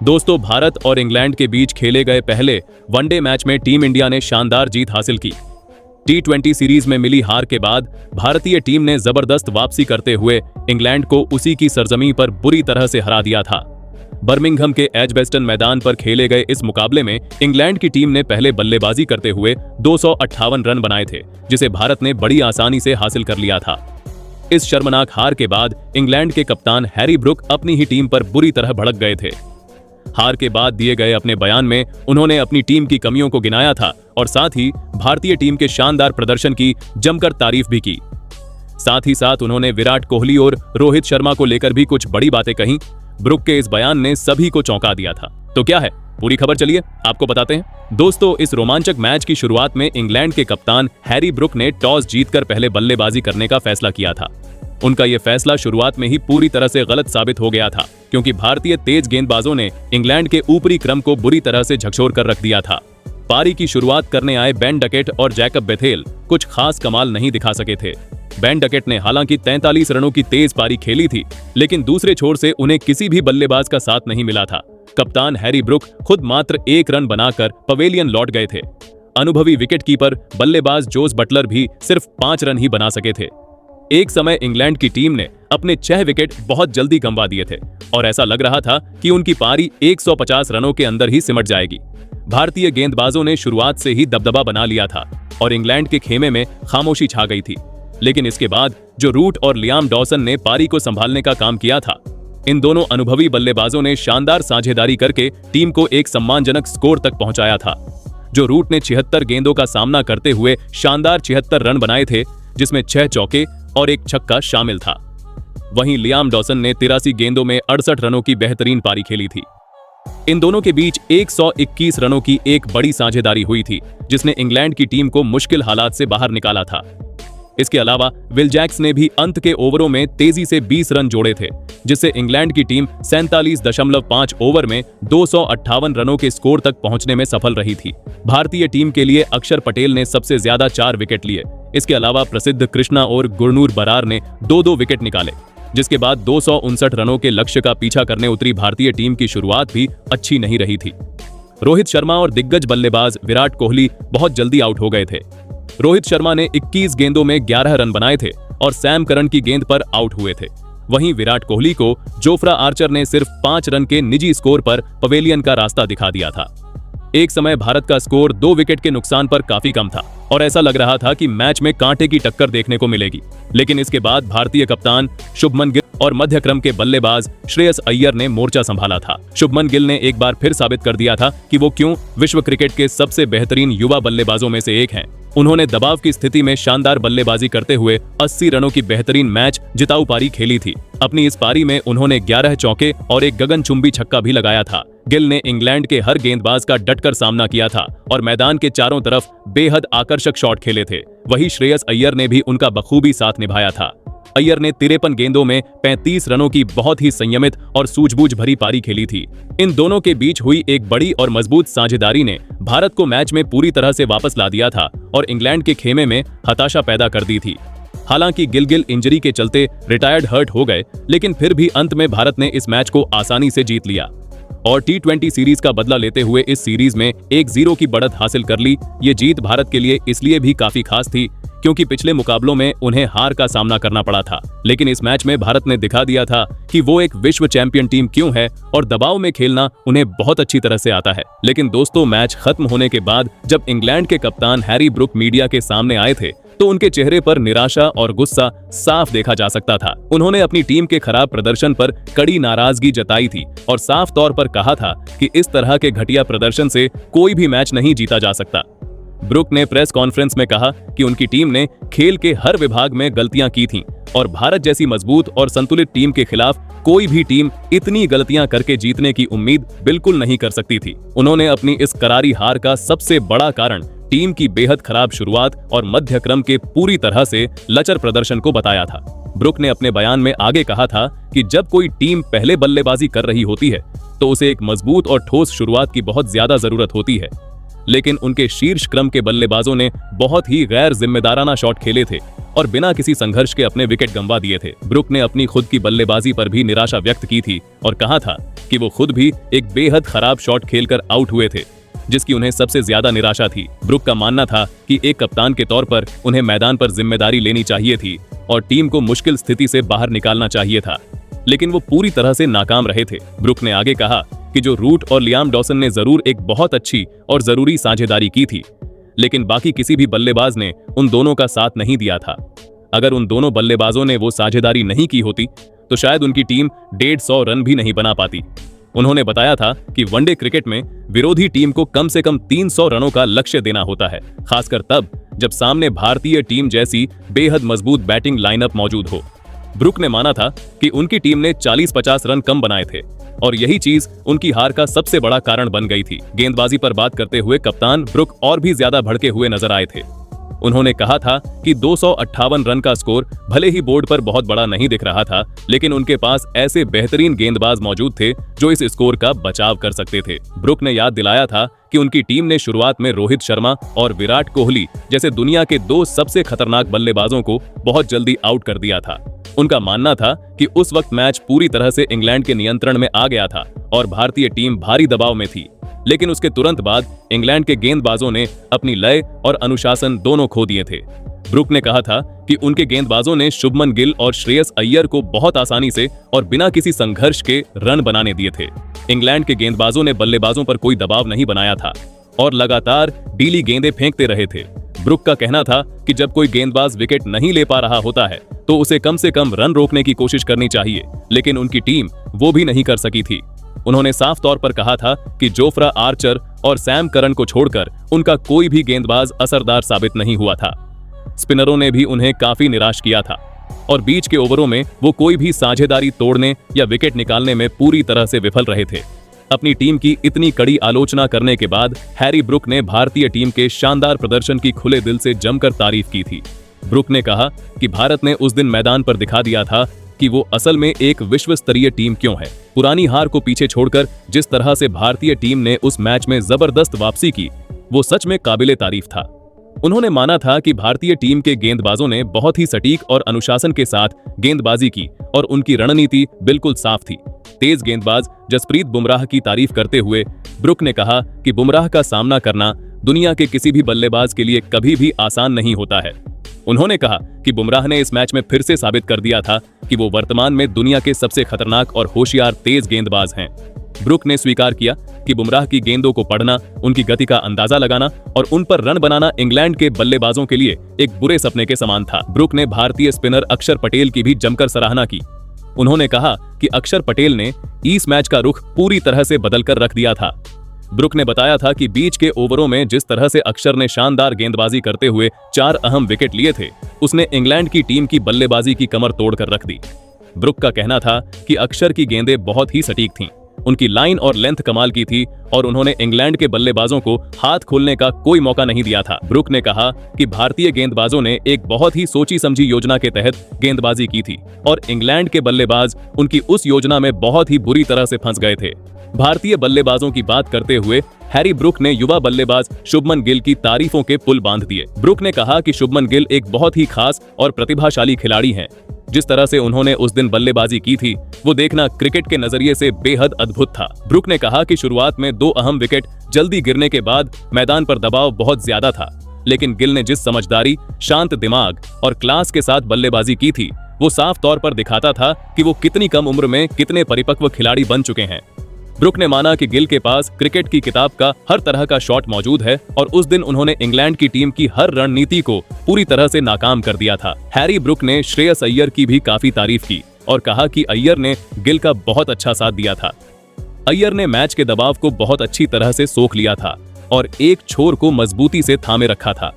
दोस्तों, भारत और इंग्लैंड के बीच खेले गए पहले वनडे मैच में टीम इंडिया ने शानदार जीत हासिल की। T20 सीरीज में मिली हार के बाद भारतीय टीम ने जबरदस्त वापसी करते हुए इंग्लैंड को उसी की सरजमीं पर बुरी तरह से हरा दिया था। बर्मिंघम के एजबेस्टन मैदान पर खेले गए इस मुकाबले में इंग्लैंड की टीम ने पहले बल्लेबाजी करते हुए 258 रन बनाए थे, जिसे भारत ने बड़ी आसानी से हासिल कर लिया था। इस शर्मनाक हार के बाद इंग्लैंड के कप्तान हैरी ब्रुक अपनी ही टीम पर बुरी तरह भड़क गए थे। हार के बाद दिए गए अपने बयान में उन्होंने अपनी टीम की कमियों को गिनाया था और साथ ही भारतीय टीम के शानदार प्रदर्शन की जमकर तारीफ भी की। साथ ही साथ उन्होंने विराट कोहली और रोहित शर्मा को लेकर भी कुछ बड़ी बातें कहीं। ब्रुक के इस बयान ने सभी को चौंका दिया था। तो क्या है पूरी खबर, चलिए आपको बताते हैं। दोस्तों, इस रोमांचक मैच की शुरुआत में इंग्लैंड के कप्तान हैरी ब्रुक ने टॉस जीतकर पहले बल्लेबाजी करने का फैसला किया था। उनका यह फैसला शुरुआत में ही पूरी तरह से गलत साबित हो गया था, क्योंकि भारतीय तेज गेंदबाजों ने इंग्लैंड के ऊपरी क्रम को बुरी तरह से झकझोर कर रख दिया था। पारी की शुरुआत करने आए बेन डकेट और जैकब बेथेल कुछ खास कमाल नहीं दिखा सके थे। बेन डकेट ने हालांकि 43 रनों की तेज पारी खेली थी, लेकिन दूसरे छोर से उन्हें किसी भी बल्लेबाज का साथ नहीं मिला था। कप्तान हैरी ब्रुक खुद मात्र 1 रन बनाकर पवेलियन लौट गए थे। अनुभवी विकेटकीपर बल्लेबाज जोस बटलर भी सिर्फ 5 रन ही बना सके थे। एक समय इंग्लैंड की टीम ने अपने 6 विकेट बहुत जल्दी गंवा दिए थे और ऐसा लग रहा था कि उनकी पारी 150 रनों के अंदर ही सिमट जाएगी। भारतीय गेंदबाजों ने शुरुआत से ही दबदबा बना लिया था और इंग्लैंड के खेमे में खामोशी छा गई थी। लेकिन इसके बाद जो रूट और लियाम डॉसन ने पारी को संभालने का काम किया था, इन दोनों अनुभवी बल्लेबाजों ने शानदार साझेदारी करके टीम को एक सम्मानजनक स्कोर तक पहुंचाया था। जो रूट ने 76 गेंदों का सामना करते हुए शानदार 76 रन बनाए थे, जिसमें 6 चौके और 1 छक्का शामिल था। वहीं लियाम डॉसन ने 83 गेंदों में 68 रनों की बेहतरीन पारी खेली थी। इन दोनों के बीच 121 रनों की एक बड़ी साझेदारी हुई थी, जिसने इंग्लैंड की टीम को मुश्किल हालात से बाहर निकाला था। इसके अलावा विल जैक्स ने भी अंत के ओवरों में तेजी से 20 रन जोड़े थे, जिससे इंग्लैंड की टीम 47.5 ओवर में 258 रनों के स्कोर तक पहुंचने में सफल रही थी। भारतीय टीम के लिए अक्षर पटेल ने सबसे ज्यादा 4 विकेट लिए। इसके अलावा प्रसिद्ध कृष्णा और गुरनूर बरार ने 2-2 विकेट निकाले, जिसके बाद 259 रनों के लक्ष्य का पीछा करने उतरी भारतीय टीम की शुरुआत भी अच्छी नहीं रही थी। रोहित शर्मा और दिग्गज बल्लेबाज विराट कोहली बहुत जल्दी आउट हो गए थे। रोहित शर्मा ने 21 गेंदों में 11 रन बनाए थे और सैम करन की गेंद पर आउट हुए थे। वहीं विराट कोहली को जोफ्रा आर्चर ने सिर्फ 5 रन के निजी स्कोर पर पवेलियन का रास्ता दिखा दिया था। एक समय भारत का स्कोर 2 विकेट के नुकसान पर काफी कम था और ऐसा लग रहा था कि मैच में कांटे की टक्कर देखने को मिलेगी। लेकिन इसके बाद भारतीय कप्तान शुभमन गिल और मध्य क्रम के बल्लेबाज श्रेयस अय्यर ने मोर्चा संभाला था। शुभमन गिल ने एक बार फिर साबित कर दिया था कि वो क्यों विश्व क्रिकेट के सबसे बेहतरीन युवा बल्लेबाजों में से एक हैं। उन्होंने दबाव की स्थिति में शानदार बल्लेबाजी करते हुए 80 रनों की बेहतरीन मैच जिताऊ पारी खेली थी। अपनी इस पारी में उन्होंने 11 चौके और एक गगनचुंबी छक्का भी लगाया था। गिल ने इंग्लैंड के हर गेंदबाज का डटकर सामना किया था और मैदान के चारों तरफ बेहद आकर्षक शॉट खेले थे। वहीं श्रेयस अय्यर ने भी उनका बखूबी साथ निभाया था। अय्यर ने 53 गेंदों में 35 रनों की बहुत ही संयमित और सूझबूझ भरी पारी खेली थी। इन दोनों के बीच हुई एक बड़ी और मजबूत साझेदारी ने भारत को मैच में पूरी तरह से वापस ला दिया था और इंग्लैंड के खेमे में हताशा पैदा कर दी थी। हालांकि गिल इंजरी के चलते रिटायर्ड हर्ट हो गए, लेकिन फिर भी अंत में भारत ने इस मैच को आसानी से जीत लिया और T20 सीरीज का बदला लेते हुए इस सीरीज में 1-0 की बढ़त हासिल कर ली। ये जीत भारत के लिए इसलिए भी काफी खास थी क्योंकि पिछले मुकाबलों में उन्हें हार का सामना करना पड़ा था, लेकिन इस मैच में भारत ने दिखा दिया था कि वो एक विश्व चैंपियन टीम क्यों है और दबाव में खेलना उन्हें बहुत अच्छी तरह से आता है। लेकिन दोस्तों, मैच खत्म होने के बाद जब इंग्लैंड के कप्तान हैरी ब्रुक मीडिया के सामने आए थे तो उनके चेहरे पर निराशा और गुस्सा साफ देखा जा सकता था। उन्होंने अपनी टीम के खराब प्रदर्शन पर कड़ी नाराजगी जताई थी और साफ तौर पर कहा था कि इस तरह के घटिया प्रदर्शन से कोई भी मैच नहीं जीता जा सकता। ब्रुक ने प्रेस कॉन्फ्रेंस में कहा कि उनकी टीम ने खेल के हर विभाग में गलतियां की थीं और भारत जैसी मजबूत और संतुलित टीम के खिलाफ कोई भी टीम इतनी गलतियां करके जीतने की उम्मीद बिल्कुल नहीं कर सकती थी। उन्होंने अपनी इस करारी हार का सबसे बड़ा कारण टीम की बेहद खराब शुरुआत और मध्य क्रम के पूरी तरह से लचर प्रदर्शन को बताया था। ब्रुक ने अपने बयान में आगे कहा था कि जब कोई टीम पहले बल्लेबाजी कर रही होती है तो उसे एक मजबूत और ठोस शुरुआत की बहुत ज्यादा जरूरत होती है। लेकिन उनके शीर्ष क्रम के बल्लेबाजों ने बहुत ही गैर जिम्मेदाराना शॉट खेले थे और बिना किसी संघर्ष के अपने विकेट गंवा दिए थे। ब्रुक ने अपनी खुद की बल्लेबाजी पर भी निराशा व्यक्त की थी और कहा था कि वो खुद भी एक बेहद खराब शॉट खेलकर आउट हुए थे, जिसकी उन्हें सबसे ज्यादा निराशा थी। ब्रुक का मानना था कि एक कप्तान के तौर पर उन्हें मैदान पर जिम्मेदारी लेनी चाहिए थी और टीम को मुश्किल स्थिति से बाहर निकालना चाहिए था, लेकिन वो पूरी तरह से नाकाम रहे थे। ब्रुक ने आगे कहा कि जो रूट और लियाम डॉसन ने जरूर एक बहुत अच्छी और जरूरी साझेदारी की थी, लेकिन बाकी किसी भी बल्लेबाज ने उन दोनों का साथ नहीं दिया था। अगर उन दोनों बल्लेबाजों ने वो साझेदारी नहीं की होती तो शायद उनकी टीम 150 रन भी नहीं बना पाती। उन्होंने बताया था कि वनडे क्रिकेट में विरोधी टीम को कम से कम 300 रनों का लक्ष्य देना होता है, खासकर तब जब सामने भारतीय टीम जैसी बेहद मजबूत बैटिंग लाइनअप मौजूद हो। ब्रुक ने माना था कि उनकी टीम ने 40-50 रन कम बनाए थे और यही चीज उनकी हार का सबसे बड़ा कारण बन गई थी। गेंदबाजी पर बात करते हुए कप्तान ब्रुक और भी ज्यादा भड़के हुए नजर आए थे। उन्होंने कहा था कि 258 रन का स्कोर भले ही बोर्ड पर बहुत बड़ा नहीं दिख रहा था, लेकिन उनके पास ऐसे बेहतरीन गेंदबाज मौजूद थे जो इस स्कोर का बचाव कर सकते थे। ब्रुक ने याद दिलाया था कि उनकी टीम ने शुरुआत में रोहित शर्मा और विराट कोहली जैसे दुनिया के 2 सबसे खतरनाक बल्लेबाजों को बहुत जल्दी आउट कर दिया था। उनका मानना था कि उस वक्त मैच पूरी तरह से इंग्लैंड के नियंत्रण में आ गया था और भारतीय टीम भारी दबाव में थी, लेकिन उसके तुरंत बाद इंग्लैंड के गेंदबाजों ने अपनी लय और अनुशासन दोनों खो दिए थे। ब्रुक ने कहा था कि उनके गेंदबाजों ने शुभमन गिल और श्रेयस अय्यर को बहुत आसानी से और बिना किसी संघर्ष के रन बनाने दिए थे। इंग्लैंड के गेंदबाजों ने बल्लेबाजों पर कोई दबाव नहीं बनाया था और लगातार ढीली गेंदें फेंकते रहे थे। ब्रुक का कहना था कि जब कोई गेंदबाज विकेट नहीं ले पा रहा होता है तो उसे कम से कम रन रोकने की कोशिश करनी चाहिए, लेकिन उनकी टीम वो भी नहीं कर सकी थी। उन्होंने साफ तौर पर कहा था कि जोफ्रा आर्चर और सैम करन को छोड़कर उनका कोई भी गेंदबाज असरदार साबित नहीं हुआ था। स्पिनरों ने भी उन्हें काफी निराश किया था और बीच के ओवरों में वो कोई भी साझेदारी तोड़ने या विकेट निकालने में पूरी तरह से विफल रहे थे। अपनी टीम की इतनी कड़ी आलोचना करने के बाद हैरी ब्रुक ने भारतीय टीम के शानदार प्रदर्शन की खुले दिल से जमकर तारीफ की थी। ब्रुक ने कहा कि भारत ने उस दिन मैदान पर दिखा दिया था कि वो असल में एक विश्व स्तरीय टीम क्यों है। पुरानी हार को पीछे छोड़कर जिस तरह से भारतीय टीम ने उस मैच में जबरदस्त वापसी की, वो सच में काबिले तारीफ था। उन्होंने माना था कि भारतीय टीम के गेंदबाजों ने बहुत ही सटीक और अनुशासन के साथ गेंदबाजी की और उनकी रणनीति बिल्कुल साफ थी। तेज गेंदबाज जसप्रीत बुमराह की तारीफ करते हुए ब्रुक ने कहा कि बुमराह का सामना करना दुनिया के किसी भी बल्लेबाज के लिए कभी भी आसान नहीं होता है। उन्होंने कहा कि बुमराह ने इस मैच में फिर से साबित कर दिया था कि वो वर्तमान में दुनिया के सबसे खतरनाक और होशियार तेज गेंदबाज हैं। ब्रुक ने स्वीकार किया कि बुमराह की गेंदों को पढ़ना, उनकी गति का अंदाजा लगाना और उन पर रन बनाना इंग्लैंड के बल्लेबाजों के लिए एक बुरे सपने के समान था। ब्रुक ने भारतीय स्पिनर अक्षर पटेल की भी जमकर सराहना की। उन्होंने कहा कि अक्षर पटेल ने इस मैच का रुख पूरी तरह से बदलकर रख दिया था। ब्रुक ने बताया था कि बीच के ओवरों में जिस तरह से अक्षर ने शानदार गेंदबाजी करते हुए 4 अहम विकेट लिए थे, उसने इंग्लैंड की टीम की बल्लेबाजी की कमर तोड़कर रख दी। ब्रुक का कहना था कि अक्षर की गेंदें बहुत ही सटीक थीं, उनकी लाइन और लेंथ कमाल की थी और उन्होंने इंग्लैंड के बल्लेबाजों को हाथ खोलने का कोई मौका नहीं दिया था। ब्रुक ने कहा कि भारतीय गेंदबाजों ने एक बहुत ही सोची समझी योजना के तहत गेंदबाजी की थी और इंग्लैंड के बल्लेबाज उनकी उस योजना में बहुत ही बुरी तरह से फंस गए थे। भारतीय बल्लेबाजों की बात करते हुए हैरी ब्रुक ने युवा बल्लेबाज शुभमन गिल की तारीफों के पुल बांध दिए। ब्रुक ने कहा कि शुभमन गिल एक बहुत ही खास और प्रतिभाशाली खिलाड़ी हैं। जिस तरह से उन्होंने उस दिन बल्लेबाजी की थी, वो देखना क्रिकेट के नजरिए से बेहद अद्भुत था। ब्रुक ने कहा कि शुरुआत में 2 अहम विकेट जल्दी गिरने के बाद मैदान पर दबाव बहुत ज्यादा था, लेकिन गिल ने जिस समझदारी, शांत दिमाग और क्लास के साथ बल्लेबाजी की थी, वो साफ तौर पर दिखाता था कि वो कितनी कम उम्र में कितने परिपक्व खिलाड़ी बन चुके हैं। ब्रुक ने माना कि गिल के पास क्रिकेट की किताब का हर तरह का शॉट मौजूद है और उस दिन उन्होंने इंग्लैंड की टीम की हर रणनीति को पूरी तरह से नाकाम कर दिया था। हैरी ब्रुक ने श्रेयस अय्यर की भी काफी तारीफ की और कहा कि अय्यर ने गिल का बहुत अच्छा साथ दिया था। अय्यर ने मैच के दबाव को बहुत अच्छी तरह से सोख लिया था और एक छोर को मजबूती से थामे रखा था।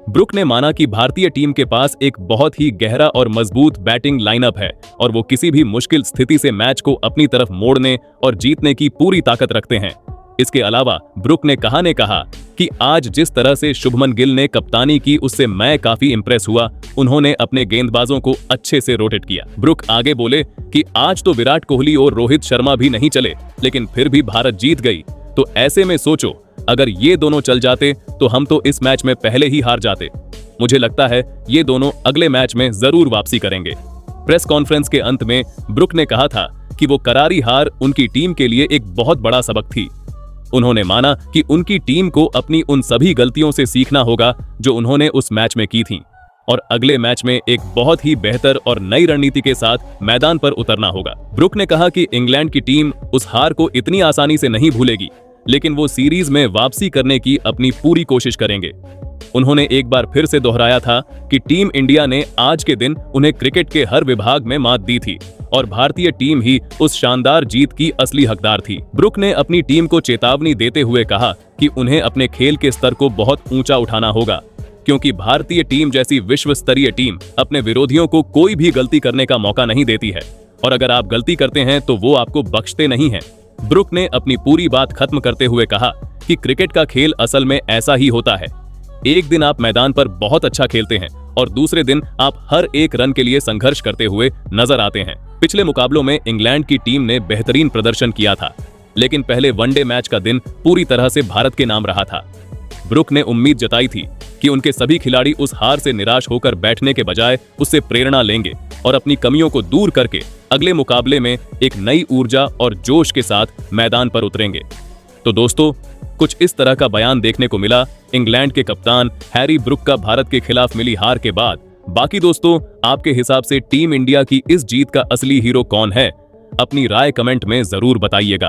ब्रुक ने माना कि भारतीय टीम के पास एक बहुत ही गहरा और मजबूत बैटिंग लाइनअप है और वो किसी भी मुश्किल स्थिति से मैच को अपनी तरफ मोड़ने और जीतने की पूरी ताकत रखते हैं। इसके अलावा ब्रुक ने कहा कि आज जिस तरह से शुभमन गिल ने कप्तानी की, उससे मैं काफी इंप्रेस हुआ। उन्होंने अपने गेंदबाजों को अच्छे से रोटेट किया। ब्रुक आगे बोले कि आज तो विराट कोहली और रोहित शर्मा भी नहीं चले, लेकिन फिर भी भारत जीत गई। तो ऐसे में सोचो, अगर ये दोनों चल जाते तो हम तो इस मैच में पहले ही हार जाते। मुझे लगता है ये दोनों अगले मैच में जरूर वापसी करेंगे। प्रेस कॉन्फ्रेंस के अंत में ब्रुक ने कहा था कि वो करारी हार उनकी टीम के लिए एक बहुत बड़ा सबक थी। उन्होंने माना कि उनकी टीम को अपनी उन सभी गलतियों से सीखना होगा जो उन्होंने उस मैच में की थीं, और अगले मैच में एक बहुत ही बेहतर और नई रणनीति के साथ मैदान पर उतरना होगा। ब्रुक ने कहा कि इंग्लैंड की टीम उस हार को इतनी आसानी से नहीं भूलेगी, लेकिन वो सीरीज में वापसी करने की अपनी पूरी कोशिश करेंगे। उन्होंने एक बार फिर से दोहराया था कि टीम इंडिया ने आज के दिन उन्हें क्रिकेट के हर विभाग में मात दी थी और भारतीय टीम ही उस शानदार जीत की असली हकदार थी। ब्रुक ने अपनी टीम को चेतावनी देते हुए कहा कि उन्हें अपने खेल के स्तर को बहुत ऊंचा उठाना होगा, क्योंकि भारतीय टीम जैसी विश्व स्तरीय टीम अपने विरोधियों को कोई भी गलती करने का मौका नहीं देती है, और अगर आप गलती करते हैं तो वो आपको बख्शते नहीं हैं। ब्रुक ने अपनी पूरी बात खत्म करते हुए कहा कि क्रिकेट का खेल असल में ऐसा ही होता है। एक दिन आप मैदान पर बहुत अच्छा खेलते हैं और दूसरे दिन आप हर एक रन के लिए संघर्ष करते हुए नजर आते हैं। पिछले मुकाबलों में इंग्लैंड की टीम ने बेहतरीन प्रदर्शन किया था, लेकिन पहले वनडे मैच का दिन पूरी तरह से भारत के नाम रहा था। ब्रुक ने उम्मीद जताई थी कि उनके सभी खिलाड़ी उस हार से निराश होकर बैठने के बजाय उससे प्रेरणा लेंगे और अपनी कमियों को दूर करके अगले मुकाबले में एक नई ऊर्जा और जोश के साथ मैदान पर उतरेंगे। तो दोस्तों, कुछ इस तरह का बयान देखने को मिला इंग्लैंड के कप्तान हैरी ब्रुक का भारत के खिलाफ मिली हार के बाद। बाकी दोस्तों, आपके हिसाब से टीम इंडिया की इस जीत का असली हीरो कौन है? अपनी राय कमेंट में जरूर बताइएगा।